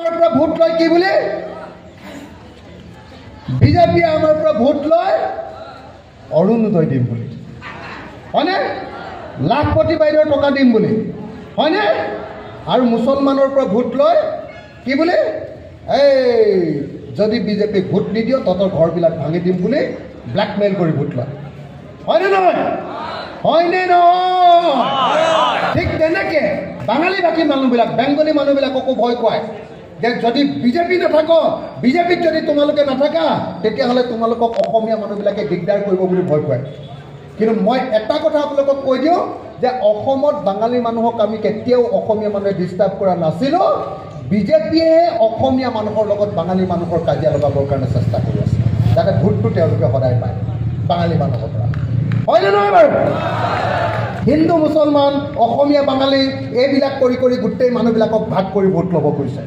vote লয় কি বুলি বিজেপি আমাৰ পৰা ভোট লয় অৰুণোদয় দিম বুলি হয়নে লাখপতি বাইদেউৰ টকা দিম বুলি হয়নে আৰু মুছলমানৰ পৰা ভোট লয় কি বুলি এই যদি বিজেপি ভোট নিদিও ততৰ ঘৰবিলাক ভাঙি দিম বুলি ব্ল্যাকমেইল কৰি ভোট লয় হয়নে নহয় ঠিক তেনেকে বাঙালী বাকী মানুহবিলাক বেংগলী মানুহবিলাককো ভয় খুৱায় যে যদি বিজেপি নাথাক বিজেপিত যদি তোমালোকে নাথাকা তেতিয়াহ'লে তোমালোকক অসমীয়া মানুহবিলাকে দিগদাৰ কৰিব বুলি ভয় খুৱায় কিন্তু মই এটা কথা আপোনালোকক কৈ দিওঁ যে অসমত বাঙালী মানুহক আমি কেতিয়াও অসমীয়া মানুহে ডিষ্টাৰ্ব কৰা নাছিলোঁ বিজেপিয়ে অসমীয়া মানুহৰ লগত বাঙালী মানুহৰ কাজিয়া লগাবৰ কাৰণে চেষ্টা কৰি আছে যাতে ভোটটো তেওঁলোকে সদায় পায় বাঙালী মানুহৰ পৰা হয়নে নহয় বাৰু হিন্দু মুছলমান অসমীয়া বাঙালী এইবিলাক কৰি কৰি গোটেই মানুহবিলাকক ভাগ কৰি ভোট ল'ব খুজিছে